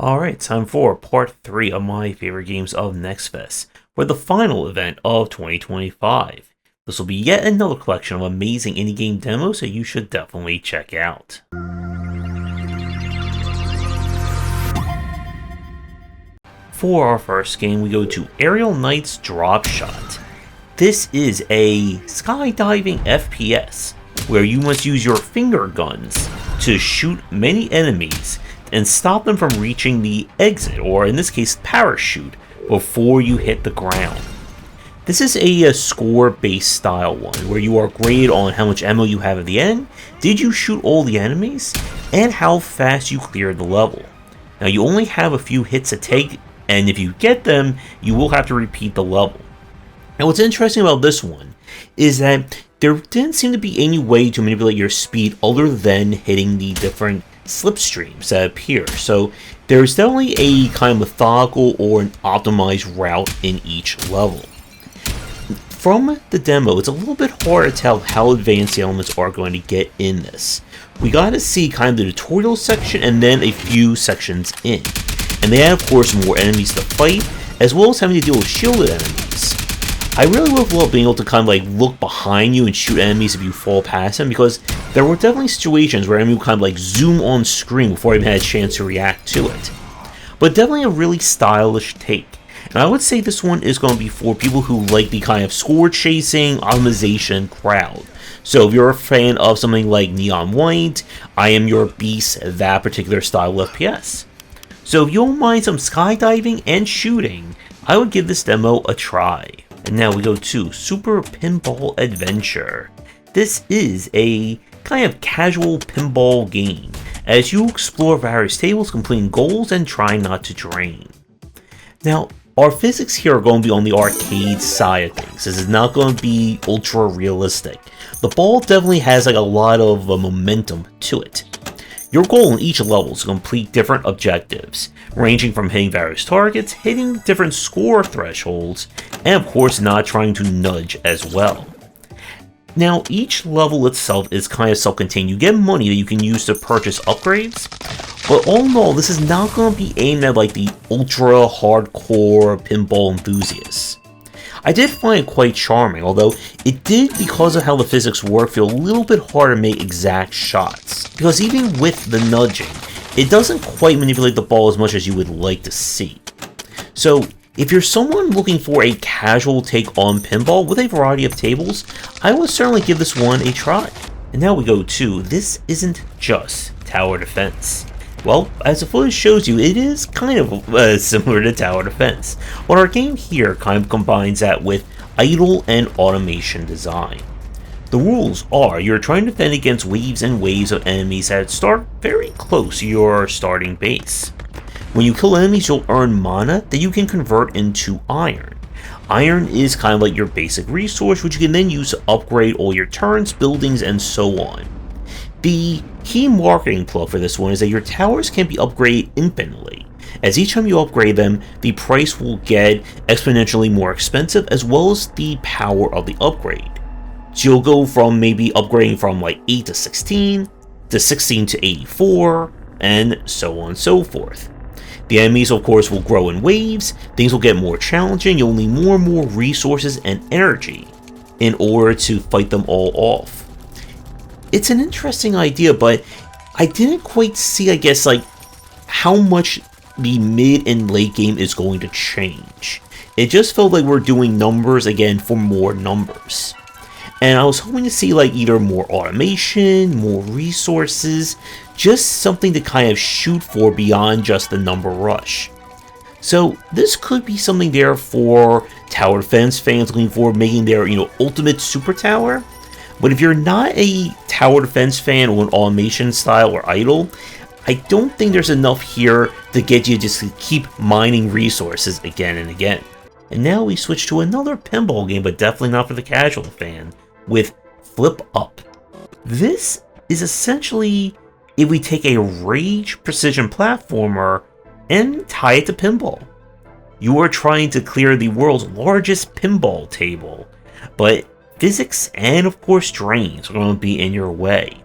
Alright, time for part 3 of my favorite games of Next Fest, for the final event of 2025. This will be yet another collection of amazing indie game demos that you should definitely check out. For our first game, we go to Aerial Knight's Dropshot. This is a skydiving FPS, where you must use your finger guns to shoot many enemies and stop them from reaching the exit, or in this case, parachute, before you hit the ground. This is a score-based style one, where you are graded on how much ammo you have at the end, did you shoot all the enemies, and how fast you cleared the level. Now, you only have a few hits to take, and if you get them, you will have to repeat the level. Now, what's interesting about this one is that there didn't seem to be any way to manipulate your speed other than hitting the different slipstreams that appear, so there's definitely a kind of methodical or an optimized route in each level. From the demo, it's a little bit hard to tell how advanced the elements are going to get in this. We got to see kind of the tutorial section and then a few sections in, and they add of course more enemies to fight, as well as having to deal with shielded enemies. I really would have loved being able to kind of like look behind you and shoot enemies if you fall past them, because there were definitely situations where enemies would kind of like zoom on screen before I even had a chance to react to it. But definitely a really stylish take. And I would say this one is going to be for people who like the kind of score chasing, optimization crowd. So if you're a fan of something like Neon White, I Am Your Beast, that particular style of FPS. So if you don't mind some skydiving and shooting, I would give this demo a try. And now we go to Super Pinball Adventure. This is a kind of casual pinball game, as you explore various tables, completing goals and trying not to drain. Now, our physics here are going to be on the arcade side of things. This is not going to be ultra realistic. The ball definitely has like a lot of momentum to it. Your goal in each level is to complete different objectives, ranging from hitting various targets, hitting different score thresholds, and of course not trying to nudge as well. Now, each level itself is kind of self-contained. You get money that you can use to purchase upgrades, but all in all, this is not going to be aimed at like the ultra hardcore pinball enthusiasts. I did find it quite charming, although it did, because of how the physics work, feel a little bit hard to make exact shots. Because even with the nudging, it doesn't quite manipulate the ball as much as you would like to see. So, if you're someone looking for a casual take on pinball with a variety of tables, I would certainly give this one a try. And now we go to This Isn't Just Tower Defense. Well, as the footage shows you, it is kind of similar to Tower Defense, but our game here kind of combines that with idle and automation design. The rules are you're trying to defend against waves and waves of enemies that start very close to your starting base. When you kill enemies, you'll earn mana that you can convert into iron. Iron is kind of like your basic resource, which you can then use to upgrade all your turrets, buildings, and so on. The key marketing plug for this one is that your towers can be upgraded infinitely. As each time you upgrade them, the price will get exponentially more expensive, as well as the power of the upgrade. So you'll go from maybe upgrading from like 8 to 16, to 16 to 84, and so on and so forth. The enemies of course will grow in waves, things will get more challenging, you'll need more and more resources and energy in order to fight them all off. It's an interesting idea, but I didn't quite see, I guess, like, how much the mid and late game is going to change. It just felt like we're doing numbers again for more numbers. And I was hoping to see, like, either more automation, more resources, just something to kind of shoot for beyond just the number rush. So this could be something there for tower defense fans looking for making their, ultimate super tower. But if you're not a tower defense fan or an automation style or idle, I don't think there's enough here to get you just to keep mining resources again and again. And now we switch to another pinball game, but definitely not for the casual fan, with FlippUp. This is essentially if we take a Rage precision platformer and tie it to pinball. You are trying to clear the world's largest pinball table, but physics and of course drains are going to be in your way.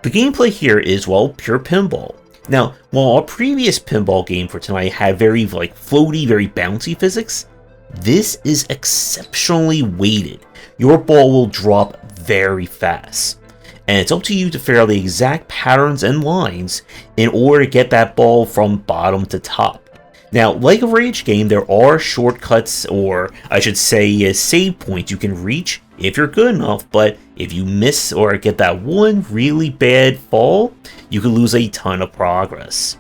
The gameplay here is, well, pure pinball. Now, while our previous pinball game for tonight had very floaty, very bouncy physics, this is exceptionally weighted. Your ball will drop very fast, and it's up to you to figure out the exact patterns and lines in order to get that ball from bottom to top. Now, like a Rage game, there are shortcuts, or I should say save points you can reach if you're good enough, but if you miss or get that one really bad fall, you can lose a ton of progress.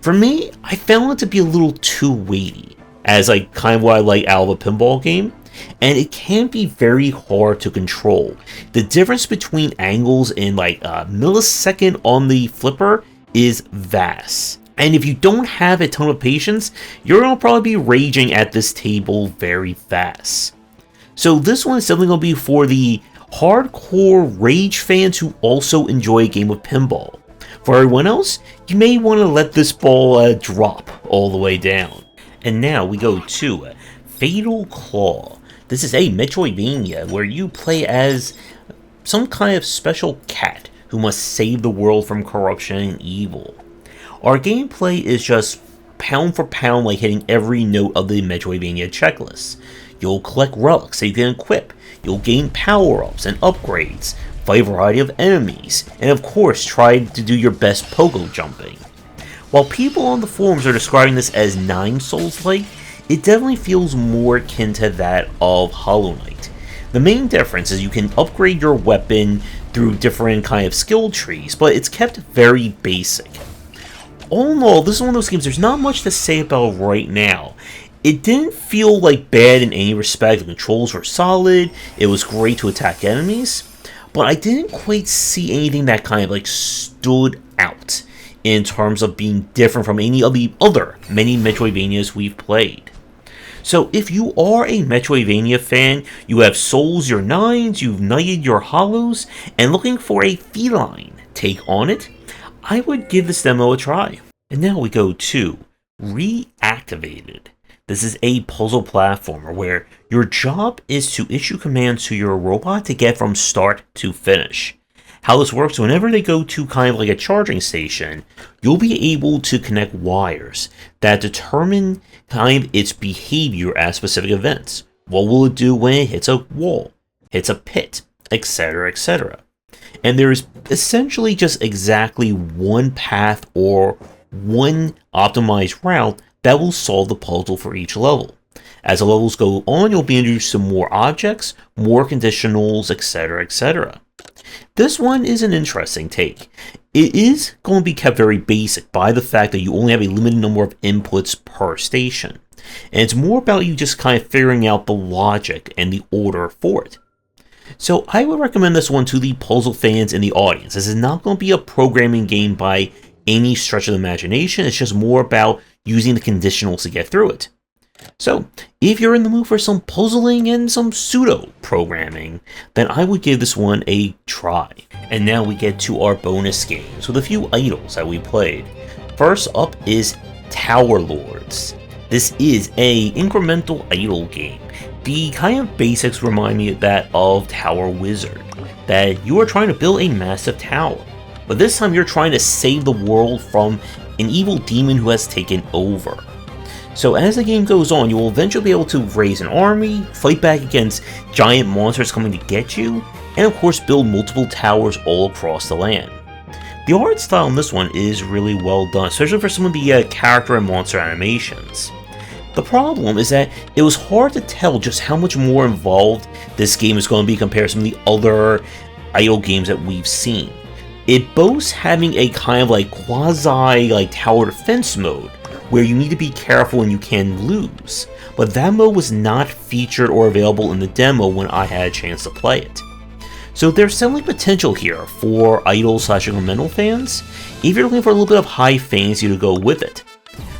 For me, I found it to be a little too weighty, as kind of what I like out of a pinball game, and it can be very hard to control. The difference between angles in a millisecond on the flipper is vast. And if you don't have a ton of patience, you're going to probably be raging at this table very fast. So this one is definitely going to be for the hardcore Rage fans who also enjoy a game of pinball. For everyone else, you may want to let this ball drop all the way down. And now we go to Fatal Claw. This is a Metroidvania where you play as some kind of special cat who must save the world from corruption and evil. Our gameplay is just pound for pound hitting every note of the Metroidvania checklist. You'll collect relics that you can equip, you'll gain power-ups and upgrades, fight a variety of enemies, and of course try to do your best pogo jumping. While people on the forums are describing this as 9 Souls-like, it definitely feels more akin to that of Hollow Knight. The main difference is you can upgrade your weapon through different kind of skill trees, but it's kept very basic. All in all, this is one of those games there's not much to say about right now. It didn't feel bad in any respect. The controls were solid, it was great to attack enemies, but I didn't quite see anything that kind of stood out in terms of being different from any of the other many Metroidvanias we've played. So if you are a Metroidvania fan, you have Souls your 9s, you've knighted your Hollows, and looking for a feline take on it, I would give this demo a try. And now we go to Reactivated. This is a puzzle platformer where your job is to issue commands to your robot to get from start to finish. How this works, whenever they go to kind of a charging station, you'll be able to connect wires that determine kind of its behavior at specific events. What will it do when it hits a wall, hits a pit, etc., etc. And there's essentially just exactly one path or one optimized route that will solve the puzzle for each level. As the levels go on, you'll be introduced to more objects, more conditionals, etc., etc. This one is an interesting take. It is going to be kept very basic by the fact that you only have a limited number of inputs per station. And it's more about you just kind of figuring out the logic and the order for it. So I would recommend this one to the puzzle fans in the audience. This is not going to be a programming game by any stretch of the imagination. It's just more about using the conditionals to get through it. So if you're in the mood for some puzzling and some pseudo-programming, then I would give this one a try. And now we get to our bonus games with a few idols that we played. First up is Tower Lords. This is a incremental idle game. The kind of basics remind me of that of Tower Wizard, that you are trying to build a massive tower, but this time you're trying to save the world from an evil demon who has taken over. So as the game goes on, you will eventually be able to raise an army, fight back against giant monsters coming to get you, and of course build multiple towers all across the land. The art style in this one is really well done, especially for some of the character and monster animations. The problem is that it was hard to tell just how much more involved this game is going to be compared to some of the other idle games that we've seen. It boasts having a kind of quasi tower defense mode, where you need to be careful and you can lose, but that mode was not featured or available in the demo when I had a chance to play it. So there's definitely potential here for idle/incremental fans, if you're looking for a little bit of high fantasy to go with it.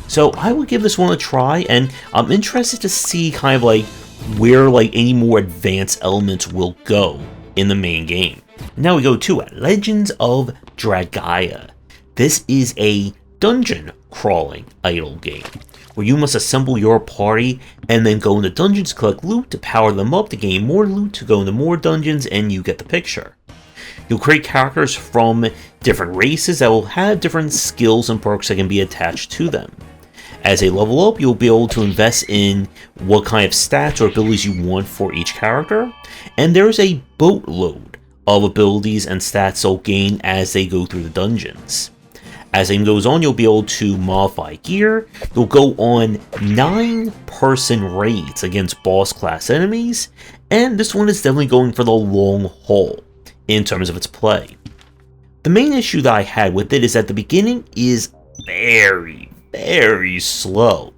So I would give this one a try, and I'm interested to see kind of where any more advanced elements will go in the main game. Now we go to Legends of Dragaea. This is a dungeon crawling idle game, where you must assemble your party and then go into dungeons, collect loot to power them up to gain more loot to go into more dungeons, and you get the picture. You'll create characters from different races that will have different skills and perks that can be attached to them. As they level up, you'll be able to invest in what kind of stats or abilities you want for each character, and there's a boatload of abilities and stats they'll gain as they go through the dungeons. As the game goes on, you'll be able to modify gear. You'll go on 9-person raids against boss class enemies, and this one is definitely going for the long haul in terms of its play. The main issue that I had with it is that the beginning is very slow.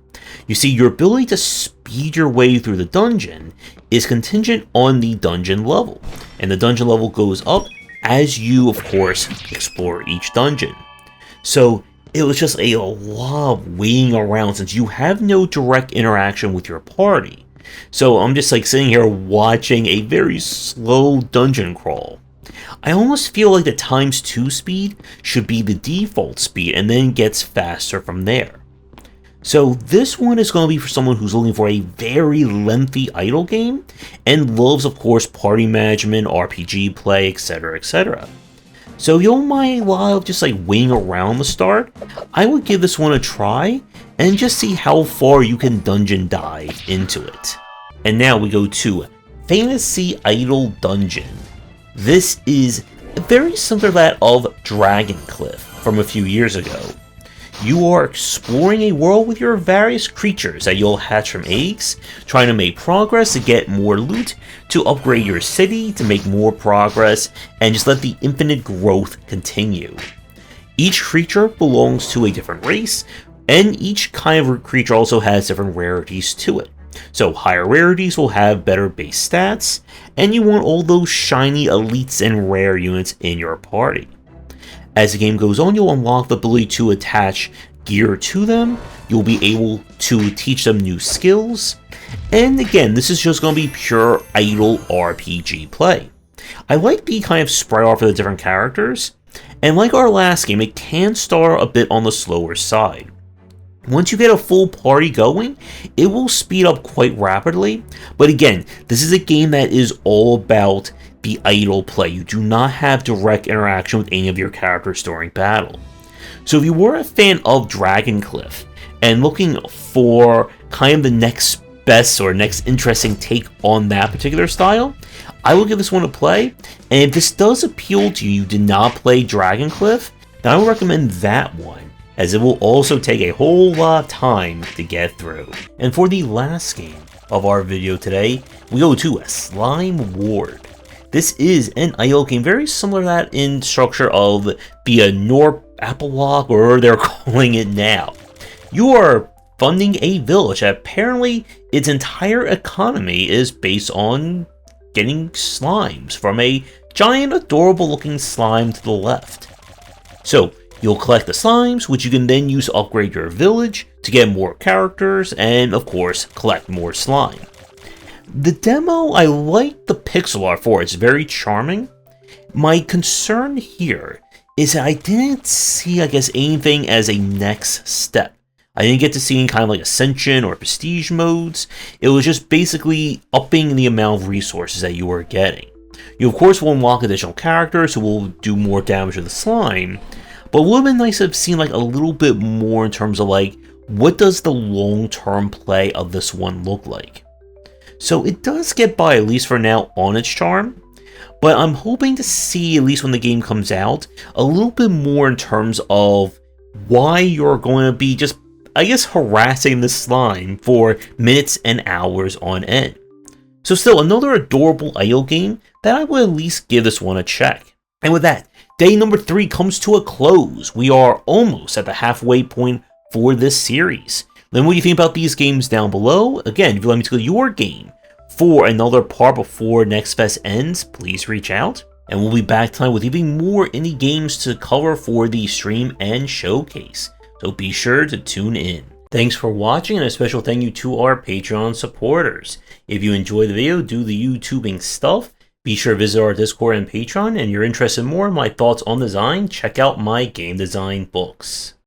You see, your ability to speed your way through the dungeon is contingent on the dungeon level, and the dungeon level goes up as you, of course, explore each dungeon. So it was just a lot of waiting around since you have no direct interaction with your party. So I'm just like sitting here watching a very slow dungeon crawl. I almost feel like the ×2 speed should be the default speed and then gets faster from there. So this one is going to be for someone who's looking for a very lengthy idle game and loves, of course, party management, RPG play, etc, etc. So if you don't mind a lot of just like waiting around the start, I would give this one a try and just see how far you can dungeon dive into it. And now we go to Fantasy Idol Dungeon. This is very similar to that of Dragoncliff from a few years ago. You are exploring a world with your various creatures that you'll hatch from eggs, trying to make progress to get more loot, to upgrade your city, to make more progress, and just let the infinite growth continue. Each creature belongs to a different race, and each kind of creature also has different rarities to it. So higher rarities will have better base stats, and you want all those shiny elites and rare units in your party. As the game goes on, you'll unlock the ability to attach gear to them, you'll be able to teach them new skills, and again, this is just going to be pure idle RPG play. I like the kind of spread art for the different characters, and like our last game, it can start a bit on the slower side. Once you get a full party going, it will speed up quite rapidly, but again, this is a game that is all about the idle play. You do not have direct interaction with any of your characters during battle. So if you were a fan of Dragoncliff and looking for kind of the next best or next interesting take on that particular style, I will give this one a play, and if this does appeal to you, you did not play Dragoncliff, then I would recommend that one, as it will also take a whole lot of time to get through. And for the last game of our video today, we go to Slimeward. This is an idle game very similar to that in structure of the Norp Apple or they're calling it now. You are funding a village that apparently its entire economy is based on getting slimes from a giant adorable looking slime to the left. So you'll collect the slimes, which you can then use to upgrade your village to get more characters and of course collect more slime. The demo, I like the pixel art for it. It's very charming. My concern here is that I didn't see, I guess, anything as a next step. I didn't get to see any kind of like Ascension or Prestige modes. It was just basically upping the amount of resources that you were getting. You of course will unlock additional characters who will do more damage to the slime, but it would have been nice to have seen like a little bit more in terms of like, what does the long-term play of this one look like? So it does get by, at least for now, on its charm, but I'm hoping to see, at least when the game comes out, a little bit more in terms of why you're going to be just, I guess, harassing the slime for minutes and hours on end. So still, another adorable idle game that I would at least give this one a check. And with that, day number 3 comes to a close. We are almost at the halfway point for this series. Let me know what you think about these games down below. Again, if you'd like me to go to your game for another part before Next Fest ends, please reach out. And we'll be back tonight with even more indie games to cover for the stream and showcase. So be sure to tune in. Thanks for watching, and a special thank you to our Patreon supporters. If you enjoyed the video, do the YouTubing stuff, be sure to visit our Discord and Patreon, and if you're interested in more in my thoughts on design, check out my game design books.